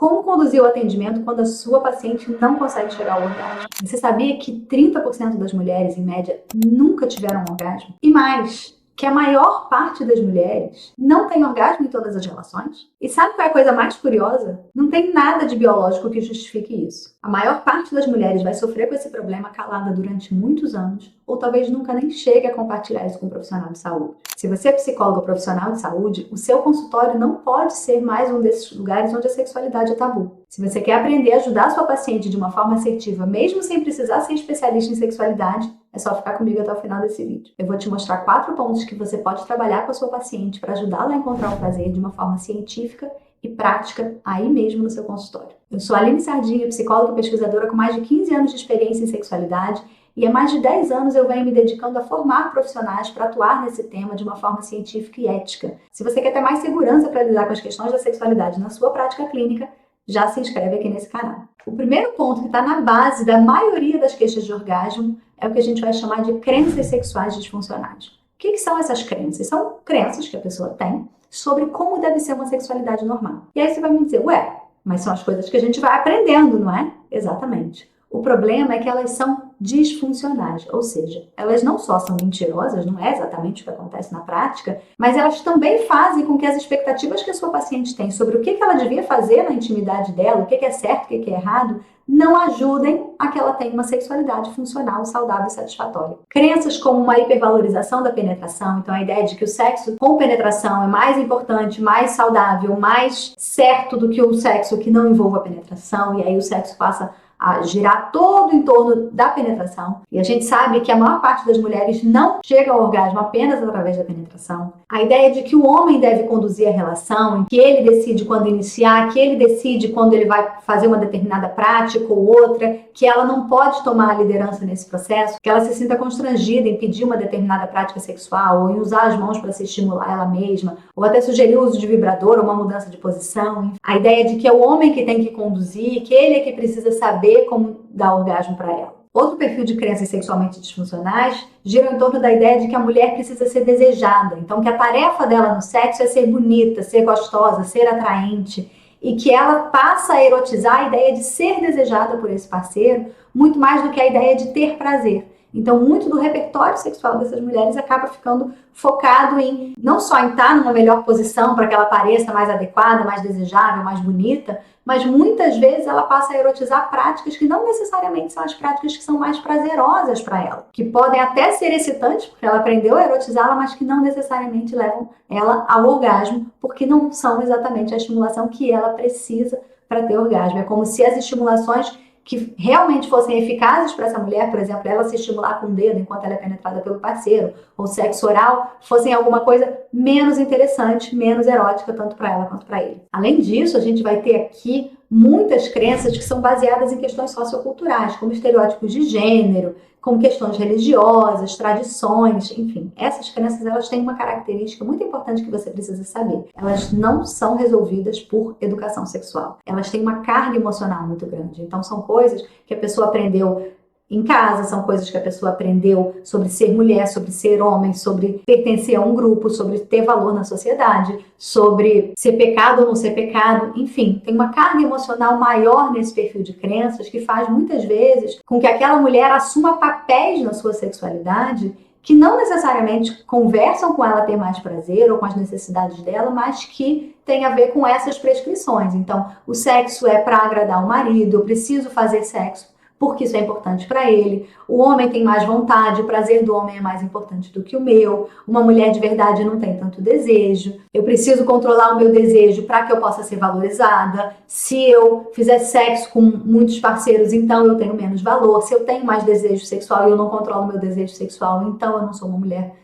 Como conduzir o atendimento quando a sua paciente não consegue chegar ao orgasmo? Você sabia que 30% das mulheres, em média, nunca tiveram um orgasmo? E mais, que a maior parte das mulheres não tem orgasmo em todas as relações? E sabe qual é a coisa mais curiosa? Não tem nada de biológico que justifique isso. A maior parte das mulheres vai sofrer com esse problema calada durante muitos anos, ou talvez nunca nem chegue a compartilhar isso com um profissional de saúde. Se você é psicólogo ou profissional de saúde, o seu consultório não pode ser mais um desses lugares onde a sexualidade é tabu. Se você quer aprender a ajudar a sua paciente de uma forma assertiva, mesmo sem precisar ser especialista em sexualidade, é só ficar comigo até o final desse vídeo. Eu vou te mostrar 4 pontos que você pode trabalhar com a sua paciente para ajudá-la a encontrar o prazer de uma forma científica e prática aí mesmo no seu consultório. Eu sou a Aline Sardinha, psicóloga e pesquisadora com mais de 15 anos de experiência em sexualidade e há mais de 10 anos eu venho me dedicando a formar profissionais para atuar nesse tema de uma forma científica e ética. Se você quer ter mais segurança para lidar com as questões da sexualidade na sua prática clínica, já se inscreve aqui nesse canal. O primeiro ponto que está na base da maioria das queixas de orgasmo é o que a gente vai chamar de crenças sexuais disfuncionais. O que são essas crenças? São crenças que a pessoa tem sobre como deve ser uma sexualidade normal. E aí você vai me dizer, ué, mas são as coisas que a gente vai aprendendo, não é? Exatamente. O problema é que elas são disfuncionais, ou seja, elas não só são mentirosas, não é exatamente o que acontece na prática, mas elas também fazem com que as expectativas que a sua paciente tem sobre o que ela devia fazer na intimidade dela, o que é certo, o que é errado, não ajudem a que ela tenha uma sexualidade funcional, saudável e satisfatória. Crenças como uma hipervalorização da penetração, então a ideia de que o sexo com penetração é mais importante, mais saudável, mais certo do que o sexo que não envolva a penetração, e aí o sexo passa a girar todo em torno da penetração. E a gente sabe que a maior parte das mulheres não chega ao orgasmo apenas através da penetração. A ideia de que o homem deve conduzir a relação, que ele decide quando iniciar, que ele decide quando ele vai fazer uma determinada prática ou outra, que ela não pode tomar a liderança nesse processo, que ela se sinta constrangida em pedir uma determinada prática sexual ou em usar as mãos para se estimular ela mesma, ou até sugerir o uso de vibrador ou uma mudança de posição. A ideia de que é o homem que tem que conduzir, que ele é que precisa saber como dar orgasmo para ela. Outro perfil de crenças sexualmente disfuncionais gira em torno da ideia de que a mulher precisa ser desejada. Então, que a tarefa dela no sexo é ser bonita, ser gostosa, ser atraente, e que ela passa a erotizar a ideia de ser desejada por esse parceiro muito mais do que a ideia de ter prazer. Então, muito do repertório sexual dessas mulheres acaba ficando focado em não só em estar numa melhor posição para que ela pareça mais adequada, mais desejável, mais bonita, mas muitas vezes ela passa a erotizar práticas que não necessariamente são as práticas que são mais prazerosas para ela, que podem até ser excitantes, porque ela aprendeu a erotizá-la, mas que não necessariamente levam ela ao orgasmo, porque não são exatamente a estimulação que ela precisa para ter orgasmo. É como se as estimulações que realmente fossem eficazes para essa mulher, por exemplo, ela se estimular com o dedo enquanto ela é penetrada pelo parceiro, ou sexo oral, fossem alguma coisa menos interessante, menos erótica, tanto para ela quanto para ele. Além disso, a gente vai ter aqui muitas crenças que são baseadas em questões socioculturais, como estereótipos de gênero, como questões religiosas, tradições, enfim. Essas crenças, elas têm uma característica muito importante que você precisa saber. Elas não são resolvidas por educação sexual. Elas têm uma carga emocional muito grande. Então, são coisas que a pessoa aprendeu em casa, são coisas que a pessoa aprendeu sobre ser mulher, sobre ser homem, sobre pertencer a um grupo, sobre ter valor na sociedade, sobre ser pecado ou não ser pecado, enfim, tem uma carga emocional maior nesse perfil de crenças que faz muitas vezes com que aquela mulher assuma papéis na sua sexualidade que não necessariamente conversam com ela ter mais prazer ou com as necessidades dela, mas que tem a ver com essas prescrições. Então, o sexo é para agradar o marido, eu preciso fazer sexo porque isso é importante para ele. O homem tem mais vontade, o prazer do homem é mais importante do que o meu. Uma mulher de verdade não tem tanto desejo. Eu preciso controlar o meu desejo para que eu possa ser valorizada. Se eu fizer sexo com muitos parceiros, então eu tenho menos valor. Se eu tenho mais desejo sexual e eu não controlo o meu desejo sexual, então eu não sou uma mulher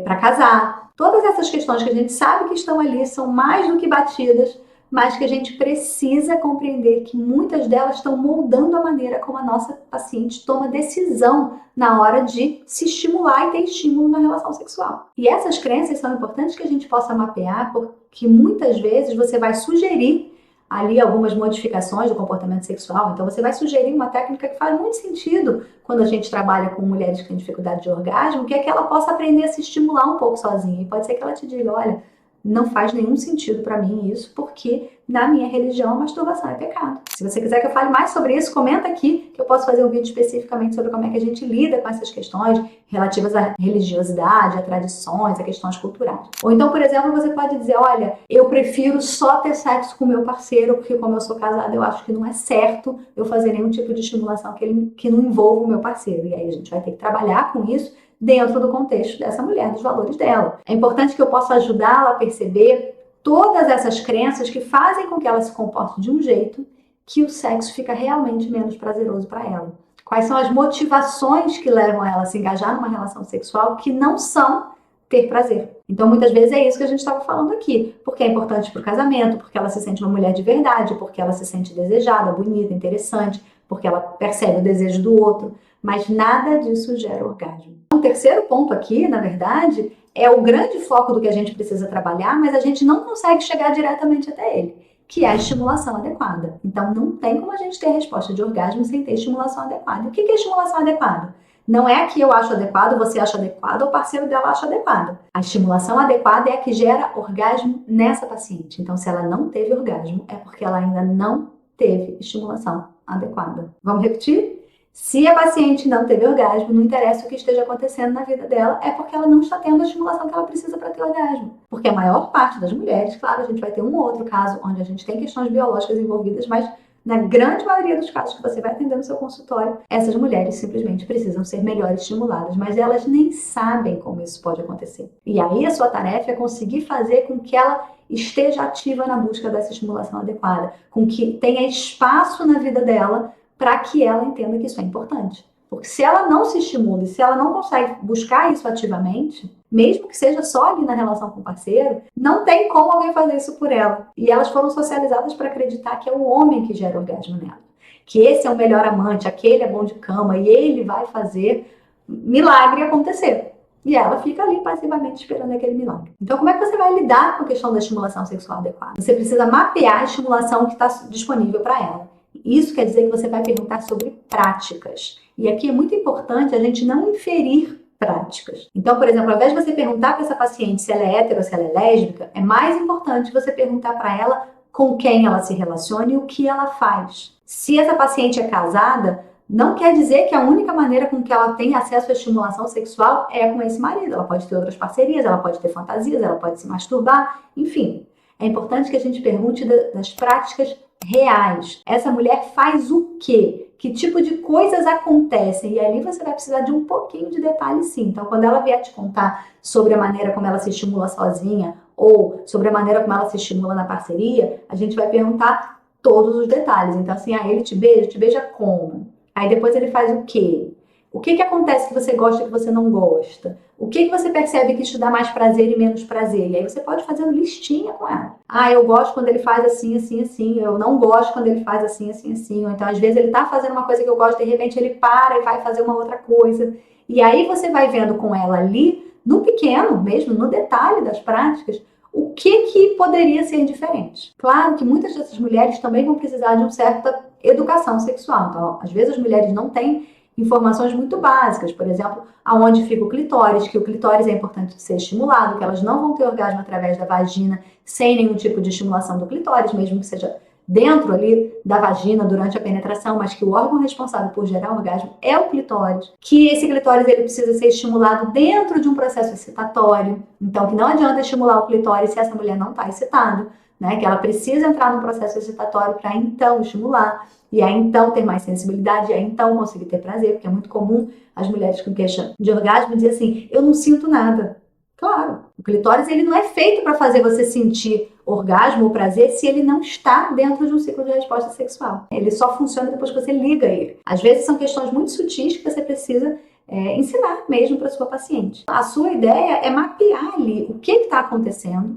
para casar. Todas essas questões que a gente sabe que estão ali são mais do que batidas, mas que a gente precisa compreender que muitas delas estão moldando a maneira como a nossa paciente toma decisão na hora de se estimular e ter estímulo na relação sexual. E essas crenças são importantes que a gente possa mapear, porque muitas vezes você vai sugerir ali algumas modificações do comportamento sexual. Então você vai sugerir uma técnica que faz muito sentido quando a gente trabalha com mulheres que têm dificuldade de orgasmo, que é que ela possa aprender a se estimular um pouco sozinha. E pode ser que ela te diga, olha, Não faz nenhum sentido para mim isso, porque na minha religião a masturbação é pecado. Se você quiser que eu fale mais sobre isso, comenta aqui que eu posso fazer um vídeo especificamente sobre como é que a gente lida com essas questões relativas à religiosidade, a tradições, a questões culturais. Ou então, por exemplo, você pode dizer, olha, eu prefiro só ter sexo com o meu parceiro, porque como eu sou casada, eu acho que não é certo eu fazer nenhum tipo de estimulação que não envolva o meu parceiro. E aí a gente vai ter que trabalhar com isso dentro do contexto dessa mulher, dos valores dela. É importante que eu possa ajudá-la a perceber todas essas crenças que fazem com que ela se comporte de um jeito que o sexo fica realmente menos prazeroso para ela. Quais são as motivações que levam ela a se engajar numa relação sexual que não são ter prazer. Então, muitas vezes é isso que a gente estava falando aqui, porque é importante para o casamento, porque ela se sente uma mulher de verdade, porque ela se sente desejada, bonita, interessante, porque ela percebe o desejo do outro, mas nada disso gera orgasmo. O terceiro ponto aqui, na verdade, é o grande foco do que a gente precisa trabalhar, mas a gente não consegue chegar diretamente até ele, que é a estimulação adequada. Então, não tem como a gente ter resposta de orgasmo sem ter estimulação adequada. E o que é estimulação adequada? Não é a que eu acho adequado, você acha adequado, ou o parceiro dela acha adequado. A estimulação adequada é a que gera orgasmo nessa paciente. Então, se ela não teve orgasmo, é porque ela ainda não teve estimulação adequada. Vamos repetir? Se a paciente não teve orgasmo, não interessa o que esteja acontecendo na vida dela, é porque ela não está tendo a estimulação que ela precisa para ter orgasmo. Porque a maior parte das mulheres, claro, a gente vai ter um ou outro caso onde a gente tem questões biológicas envolvidas, mas na grande maioria dos casos que você vai atender no seu consultório, essas mulheres simplesmente precisam ser melhor estimuladas, mas elas nem sabem como isso pode acontecer. E aí a sua tarefa é conseguir fazer com que ela esteja ativa na busca dessa estimulação adequada, com que tenha espaço na vida dela para que ela entenda que isso é importante. Porque se ela não se estimula e se ela não consegue buscar isso ativamente, mesmo que seja só ali na relação com o parceiro, não tem como alguém fazer isso por ela. E elas foram socializadas para acreditar que é o homem que gera orgasmo nela. Que esse é o melhor amante, aquele é bom de cama e ele vai fazer milagre acontecer. E ela fica ali passivamente esperando aquele milagre. Então, como é que você vai lidar com a questão da estimulação sexual adequada? Você precisa mapear a estimulação que está disponível para ela. Isso quer dizer que você vai perguntar sobre práticas. E aqui é muito importante a gente não inferir práticas. Então, por exemplo, ao invés de você perguntar para essa paciente se ela é hétero ou se ela é lésbica, é mais importante você perguntar para ela com quem ela se relaciona e o que ela faz. Se essa paciente é casada, não quer dizer que a única maneira com que ela tem acesso à estimulação sexual é com esse marido. Ela pode ter outras parcerias, ela pode ter fantasias, ela pode se masturbar, enfim. É importante que a gente pergunte das práticas reais. Essa mulher faz o quê? Que tipo de coisas acontecem? E ali você vai precisar de um pouquinho de detalhe, sim. Então, quando ela vier te contar sobre a maneira como ela se estimula sozinha ou sobre a maneira como ela se estimula na parceria, a gente vai perguntar todos os detalhes. Então, assim, ele te beija como? Aí depois ele faz o quê? O que acontece que você gosta e que você não gosta? O que você percebe que te dá mais prazer e menos prazer? E aí você pode fazer uma listinha com ela. Eu gosto quando ele faz assim, assim, assim. Eu não gosto quando ele faz assim, assim, assim. Ou então, às vezes, ele tá fazendo uma coisa que eu gosto, de repente ele para e vai fazer uma outra coisa. E aí você vai vendo com ela ali, no pequeno mesmo, no detalhe das práticas, o que poderia ser diferente. Claro que muitas dessas mulheres também vão precisar de uma certa educação sexual. Então, às vezes as mulheres não têm informações muito básicas, por exemplo, aonde fica o clitóris, que o clitóris é importante ser estimulado, que elas não vão ter orgasmo através da vagina sem nenhum tipo de estimulação do clitóris, mesmo que seja dentro ali da vagina durante a penetração, mas que o órgão responsável por gerar orgasmo é o clitóris, que esse clitóris ele precisa ser estimulado dentro de um processo excitatório, então que não adianta estimular o clitóris se essa mulher não está excitada, né? Que ela precisa entrar num processo excitatório para então estimular, e aí então ter mais sensibilidade, e aí então conseguir ter prazer, porque é muito comum as mulheres com queixa de orgasmo dizer assim, eu não sinto nada. Claro, o clitóris ele não é feito para fazer você sentir orgasmo ou prazer se ele não está dentro de um ciclo de resposta sexual. Ele só funciona depois que você liga ele. Às vezes são questões muito sutis que você precisa ensinar mesmo para sua paciente. A sua ideia é mapear ali o que está acontecendo,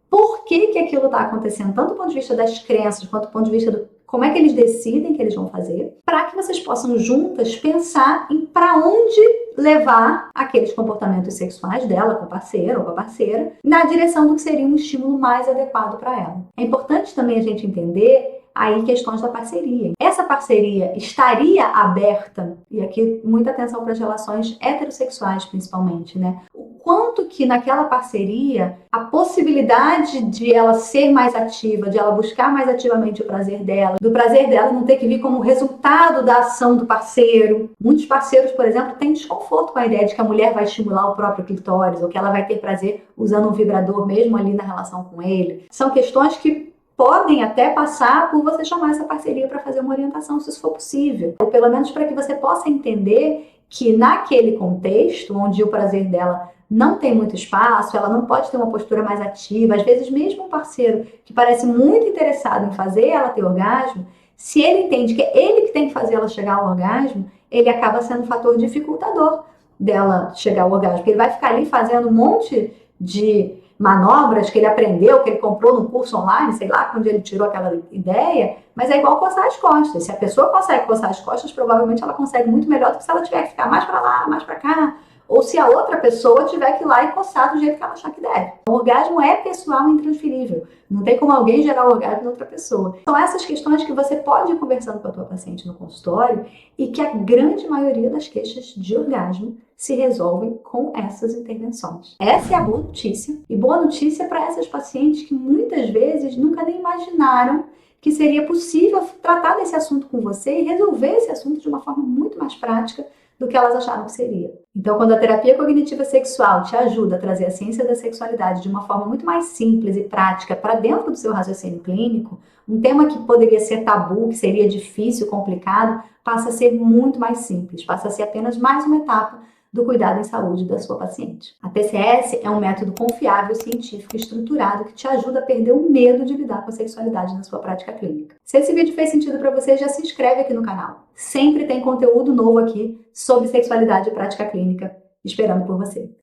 por que aquilo está acontecendo, tanto do ponto de vista das crenças, quanto do ponto de vista do como é que eles decidem que eles vão fazer, para que vocês possam juntas pensar em para onde levar aqueles comportamentos sexuais dela com o parceiro ou com a parceira na direção do que seria um estímulo mais adequado para ela. É importante também a gente entender aí questões da parceria. Essa parceria estaria aberta, e aqui muita atenção para as relações heterossexuais principalmente, né? O quanto que naquela parceria a possibilidade de ela ser mais ativa, de ela buscar mais ativamente o prazer dela, do prazer dela não ter que vir como resultado da ação do parceiro. Muitos parceiros, por exemplo, têm desconforto com a ideia de que a mulher vai estimular o próprio clitóris ou que ela vai ter prazer usando um vibrador mesmo ali na relação com ele. São questões que podem até passar por você chamar essa parceria para fazer uma orientação, se isso for possível. Ou pelo menos para que você possa entender que naquele contexto, onde o prazer dela não tem muito espaço, ela não pode ter uma postura mais ativa, às vezes mesmo um parceiro que parece muito interessado em fazer ela ter orgasmo, se ele entende que é ele que tem que fazer ela chegar ao orgasmo, ele acaba sendo um fator dificultador dela chegar ao orgasmo, porque ele vai ficar ali fazendo um monte de manobras que ele aprendeu, que ele comprou num curso online, sei lá, onde ele tirou aquela ideia, mas é igual coçar as costas. Se a pessoa consegue coçar as costas, provavelmente ela consegue muito melhor do que se ela tiver que ficar mais para lá, mais para cá, ou se a outra pessoa tiver que ir lá e coçar do jeito que ela achar que deve. O orgasmo é pessoal e intransferível. Não tem como alguém gerar o orgasmo na outra pessoa. São essas questões que você pode ir conversando com a tua paciente no consultório e que a grande maioria das queixas de orgasmo se resolvem com essas intervenções. Essa é a boa notícia. E boa notícia para essas pacientes que muitas vezes nunca nem imaginaram que seria possível tratar desse assunto com você e resolver esse assunto de uma forma muito mais prática do que elas acharam que seria. Então, quando a terapia cognitiva sexual te ajuda a trazer a ciência da sexualidade de uma forma muito mais simples e prática para dentro do seu raciocínio clínico, um tema que poderia ser tabu, que seria difícil, complicado, passa a ser muito mais simples, passa a ser apenas mais uma etapa do cuidado em saúde da sua paciente. A TCS é um método confiável, científico e estruturado que te ajuda a perder o medo de lidar com a sexualidade na sua prática clínica. Se esse vídeo fez sentido para você, já se inscreve aqui no canal. Sempre tem conteúdo novo aqui sobre sexualidade e prática clínica esperando por você.